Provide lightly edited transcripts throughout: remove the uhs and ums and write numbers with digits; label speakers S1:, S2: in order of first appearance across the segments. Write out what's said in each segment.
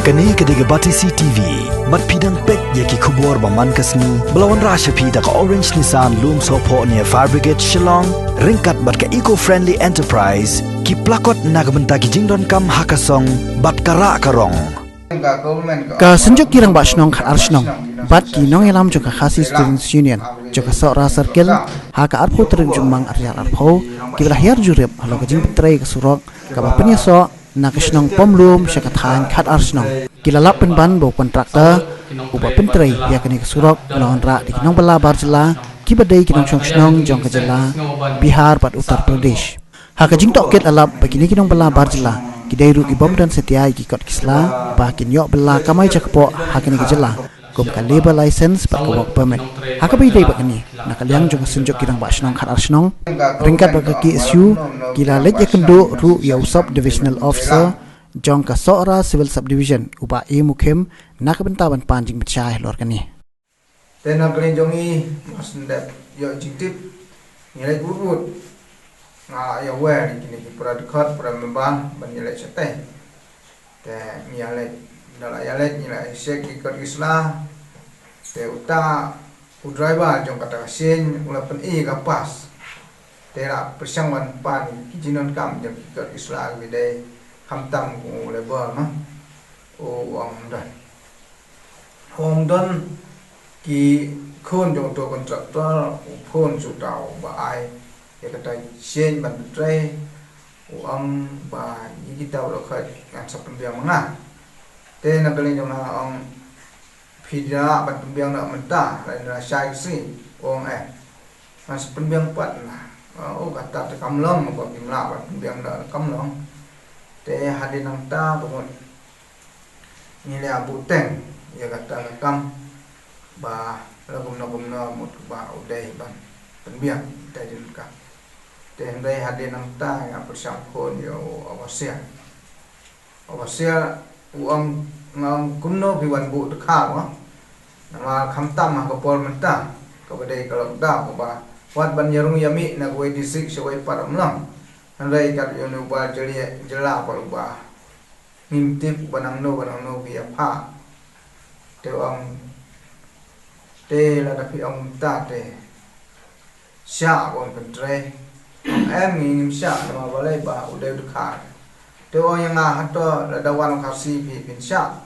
S1: Kani kediga bati CTV, mat pidang pek yaki kubur baman kasni, belawan rasha pida ka Orange Nissan Loom Sopo near Fire Brigade Shillong, ringkat bat ka eco-friendly enterprise, ki plakot nagbenta ki jingdon kam hakasong, bat kara karong.
S2: Ka senjuk kirang ba shnong khat arshnong, bat ki nong elam joka khasi students union, joka sora circle, ha ka arpo tereng jumang aryal arpo, ki belahiar jurep halo ka jing betray ka surok, ka ba penyeso nakashnong pomlum syakathan khat arshnong kilalap penban bo kontraktor uba pentrai ya kani kasurok lawan ra di kinong bala barjela ki badai kinong shnong jong kajela Bihar pat Uttar Pradesh ha ka jing toket alap bagini kinong bala barjela kidai ru ki bom dan setia ki kot kisla ba kin yok bala kamai jakpo ha kani kajela kum ka labor license pat ka work permit ha ka bidai bakani nakaliang jong senjuk kirang ba shnong khat arshnong ringkat bagaki issue kila lej yakendo ru ya sub divisional officer jong ka sora civil subdivision uba e mukhem nakabentaban panjing bechai lor kani
S3: tena kali jongi masnda yo jitip nilai burut nga ya wer kini pura dekat pura membang ban nilai cete te nilai dala nilai nilai sek ikut islah te uta driver jong kata sin ulapan e kapas tera persangwan pan kijinon kam jong ikut islah gede kamtam ku lebar mah Hong don ki khôn jong to kontraktor khôn su tàu ba ai ya kata sen ban tre ba ni kita lo khat ngan sapembiang manga te na kali jong na ong pida ban pembiang na menta la na sai si mas sapembiang pat na kata kamlong ko kimla ban pembiang na kamlong te hadin nang ta bukon nilai abu teng ya kata kam ba lagum na mut ba udai ban penbiang tajin ka te ndai hadin nang ta ya persangkon yo awasia uang ngam kumno biwan bu dekha wa nama khamtam ka pol menta ka badai kalau da ko ba wat ban yarung yami na go disik shawai param lang Andai kat yonu ba jela pa ba mimtip banang no biya pa te ang te la da pi ang ta te sha on pentre em ngim sha ma balai ba udai du kha te ong yang nga hato la dawan khasi pi pin sha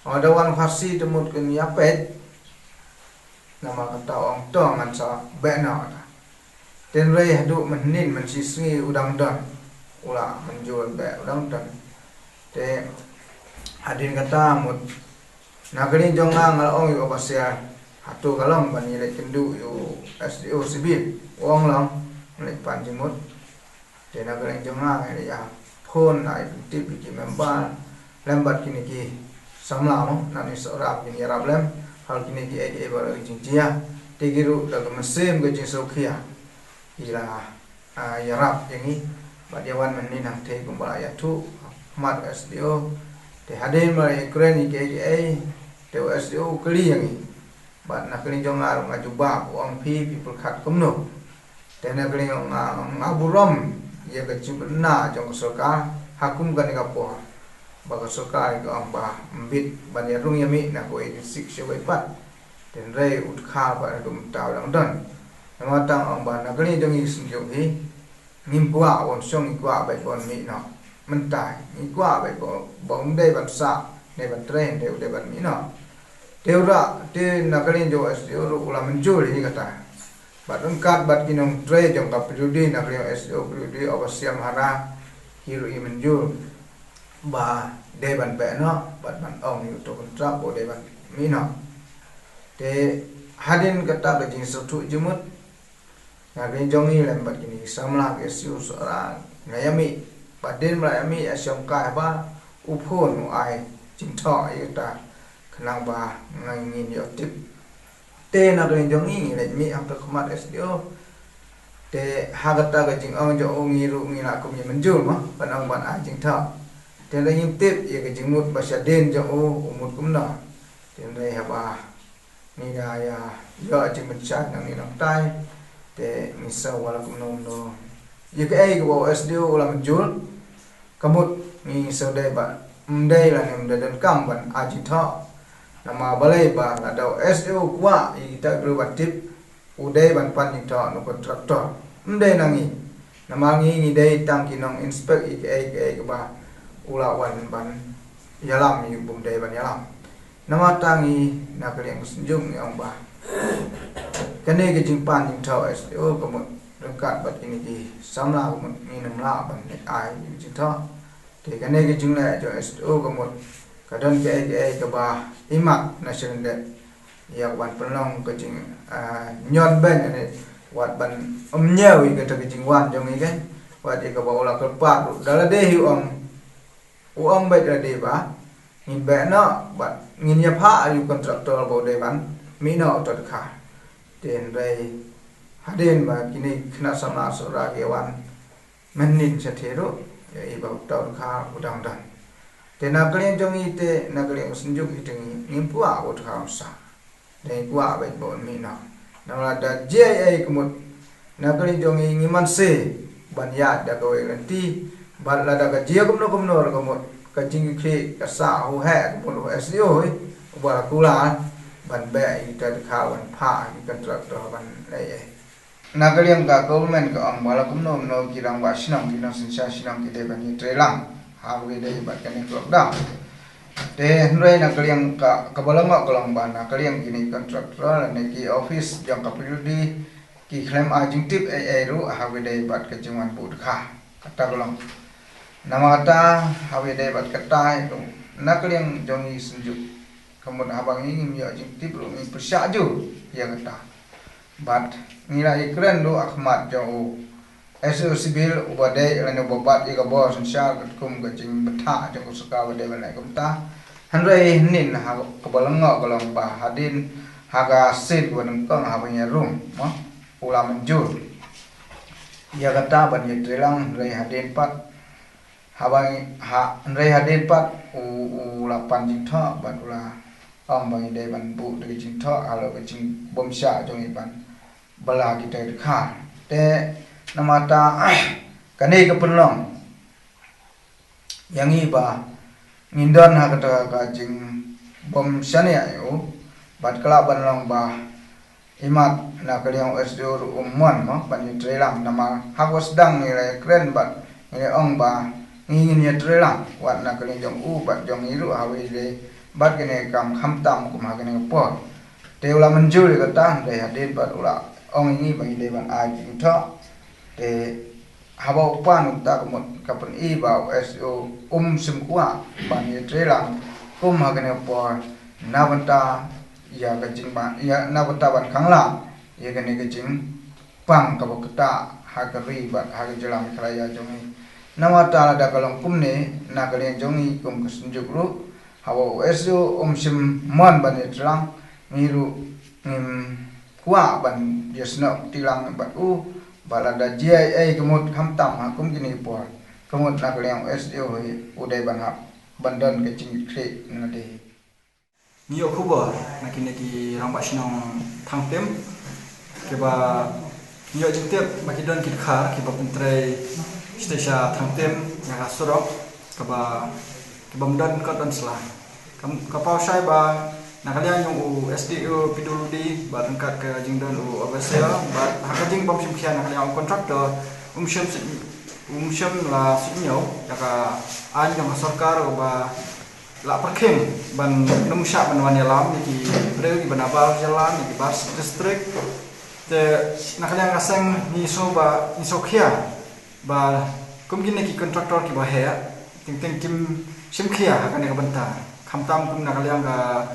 S3: o dawan khasi te mut ken ya pet nama kata ong to ngan sa be na ten rei hadu menin men sisngi udang dan ula menjual be udang dan te hadin kata mut nagari jonga ngal ong yo pasya hatu kalong bani le kendu yo SDO sibil wong long le panjimut te nagari jonga le ya phone ai tip ki member lembat kini ki samla mo nani sora kini rab lem hal kini ki ai baru jinjia tigiru dalam mesin ke jinsokia ila yarap yang ini badiawan menin nang te kumbala ya tu mat SDO te hadin mari Ukraine KGA te SDO kali yang ini bat nak kali jong ngar ngajuba uang people khat kumno te nak kali ngaburom ya ke cibna jong soka hakum kan ka po ba soka ko ang ba mbit ban ya rung yami na ko 86 shewai pat ten rei ut kha ba dum taw lang don matang ang ba nagani dong ising hi nimpua on song ikwa bai bon mi no mentai ikwa bai bong dei ban sa ne ban train deu de ban mi no deura te nagani jo SDO ru ula menjul hi kata bat engkat bat kinong train jong ka prudi nagani SDO prudi awasiam hara hiru i menjul ba de ban be no bat ban ong ni to kontrak bo de ban mi no te hadin kata ke jing sotu jemut Nagari jongi lembat kini samla ke siu seorang ngayami badin melayami asyam kai ba upun ai cinta ita kenang ba ngingin yo tip te nagari jongi le mi ang terkemat SDO te hagata ke jing ong jo ngiru ngila kum ye menjul ma panang ban ai cinta te le yim tip ye ke jingmut basyadin jo umut kumna te le haba ni da ya yo jing menchan nang ni nang tai te misa wala kumno ye ke ai go SDO ula menjul kamut ni sodai ba mdai la ni mdadan kam ban ajitha nama balai ba la dau SO kwa ita gru batip udai ban pan ni tha no kontraktor mdai nangi nama ngi dai tang kinong inspect ik ba ula wan ban yalam ni bum dai ban yalam nama tangi na kliang sunjung yang ba kane ke jing pan jing tha SO ko mo rengkat bat ini ki samla ko mo ni nam la ban ni ai jing tha thì cái này cái chứng lại cho SO có một cái đơn cái ba imak national debt ya wan penong cái chứng nyon ben này wat ban nhiều cái cái chứng wan trong cái wat cái bảo là cái part đó là để hiểu ông bây giờ để ba nhìn bé nó bạn nhìn nhập hạอยู่contractor bảo để bán mỹ nó cho được khá tiền đây hadin ba kini kena sama sura cái wan menin sẽ thế đó ibau tahun kha udang dan te nakalian jong ite nakalian senjuk hitung ngimpu awut khamsa dai kwa bai bon mina nala da JA kumut nakalian jong ngiman se ban ya da ko ganti ban la da ka jia kumno kumut ka jing khe ka sa ho ha kumut SDO hoi ba kula ban be ita kha wan pha ni contractor ban lai nakalian ka government ka ang bala kumno no kirang ba sinang kinang sinsa sinang kide bani trelang hawe dei ba kan lockdown te hnrei nakalian ka kabalanga kalang ba nakalian kini contractor ne ki office jang kapildi ki claim ajing tip ru hawe dei ba ka jingwan bud kha kata kalang namata hawe dei ba kata itu nakalian jongi sunjuk kemudian abang ini mi ajing tip ru mi persaju ya kata bat ngira ikran do Ahmad jau SO sibil ubadai lane bobat ika bos insya kum gajing betha jang suka badai banai kumta hanrei nin ha kebalengo kolong ba hadin haga sit waneng kang habanya rum mo ula menjur ya kata ban yetrelang rei hadin pat habang ha rei hadin pat ula panjing tha ban ula ong bang dei ban bu de jing tha alo gajing bom sha jong iban bala kita kha te namata kane ke penlong yang iba ngindon ha kata ka jing bom sane ayo bat kala banlong ba imat na kaliang SDO umman ma ban trelang nama hagos dang ni le kren bat ni ong ba ngin ni trelang wat na kaliang jong bat jong iru hawe le bat kene kam khamtam kum ha kene po te ula menjul kata de hadin bat ula ong ini bagi dewan aji tha te habau pan ta komot kapan I ba SO simkwa ban ye trelang kum ha kene po navanta ya kajing ba ya navanta ban khangla ye kene kajing pang ka bokta ha kari ba ha jelang kraya jongi nawata da kalong kumne na kalian jongi kum kesunjuk ru habau SO sim mon ban ye trelang ngiru kwa ban yesno tilang bat balada JA kemut hamtam hakum gini por kemut nakliang SDO udai ban hap bandan kecing kre ngade
S4: niyo kuba nakine ki ramba sinong thangtem keba niyo jintep makidon kit kha keba pentre station thangtem nga sorok keba bandan ka sela kapau sai ba nakalian yung SDO piduludi bat angkat ke jingdan official bat hakajing bom simkian nakalian kontraktor umsyam la sinyo yaka an yung sarkar ba la perkem ban numsya ban wanilam di breu di banabal jalan di bas district te nakalian aseng ni soba ni sokia ba kumgin ki kontraktor ki ba he ting kim simkia hakan ka benta khamtam kum nakalian ka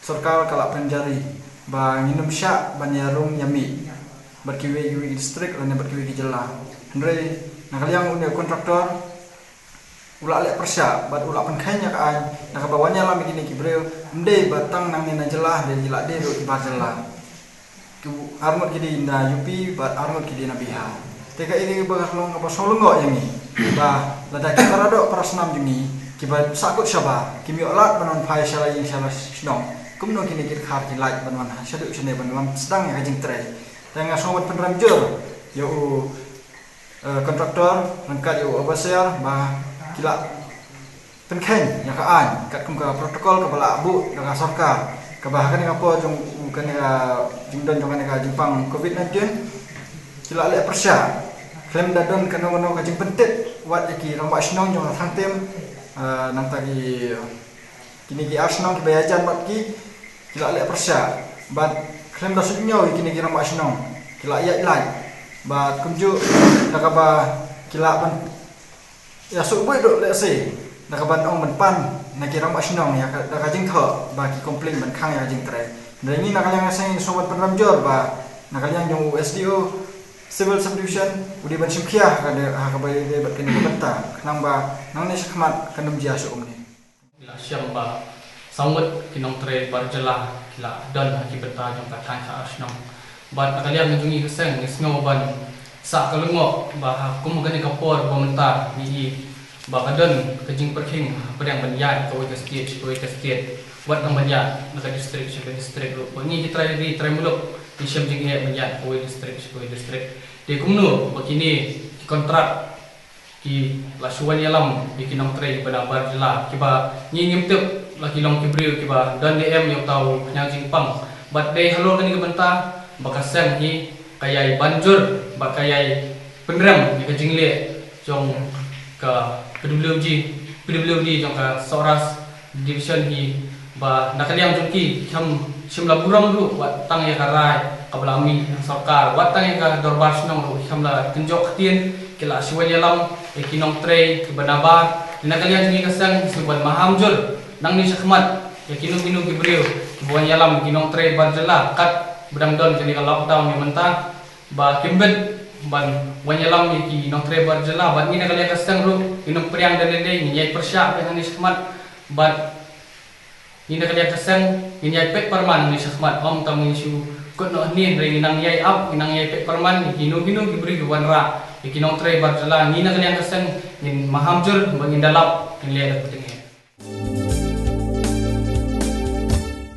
S4: sarkar kalak penjari ba nginum sya banyarung yami berkiwi distrik lan berkiwi jela ndre nakaliang unia kontraktor ula lek persya bat ula penkhainya ka an nakabawanya lam gini kibreu ndei batang nang nina jelah de jela de ro ibar jelah ku armut kidi na yupi bat armut kidi na biha teka ini bagas long apa solongo yangi ba lada kitarado prasnam jungi kibat sakut syaba kimi olat banon phai shala yang shala snong kumno kini kir khar ki like banwan syadu sene banwan sedang ya kajing tre tengah sobat penramjur yo kontraktor lengkap yo overseer bah kila penken yang kaan kat kum ka protokol ka bala abu dengan sarkar ka bahkan ka po jong kan ka jingdon jong ka jingpang covid-19 kila le persya klaim dadon kano ka jing pentet wat ki ramba snong jong thang tem nang tagi kini ki arsenal ki bayajan bat ki kila le persya bat klaim da sunyo kini ki ramba snong kila ya ilai bat kumju nakaba kila ban ya subui dok le se nakaban ong menpan nakira masnong ya nakajing tho ba ki komplain ban khang ya jing tre dani nakalyang sang sobat penramjor ba nakalyang yung SDO civil subdivision udi ban simkhia kada ha ka bay de bat kini benta nang ba nang ne khmat kanum jia so omni
S5: la siam ba sangwat kinong tre barjala kila dan ki benta jong ka thang ka asnong ba nakalyang ngungi keseng ngisngo ban sa kalungo ba kum gani kapor ba menta ni Bakadan kejing perking pedang banyak kau ke state buat nang banyak nak distrik lu ni kita di try muluk di syam jing banyak kau distrik di kumno begini kontrak ki lasuan yalam di kinong tray pada barjela kiba ni ngimtep laki long kibriu kiba dan DM yang tahu yang jingpang bat dei halor kan benta bakasan ni kayai banjur bakayai penram di kejing le jong ka PWD jong ka Soras division hi ba nakaliam jongki chim laburam ru wat tang ya karai kablami sarkar wat tang ya dorbar snong ru hamla kenjok tien kila siwal yalam ekinong tre kebanabar nakaliam jongki kasang suban mahamjur nang ni sakmat ekinong minung gibreu buan yalam kinong tre barjela kat bedang don kini lockdown ni mentah ba kimbet ban wanyalam ki nong tre barjela ban ina kali kasang ru inong priang dan dede ni nyai persya pe ni sakmat ban ina kali kasang ni nyai pek parman ni sakmat om tamu isu kot no ni re nang nyai up nang nyai pek parman ni hinu gibri wan ra ki nong tre barjela ni na kali kasang ni mahamjur bangin dalap ni le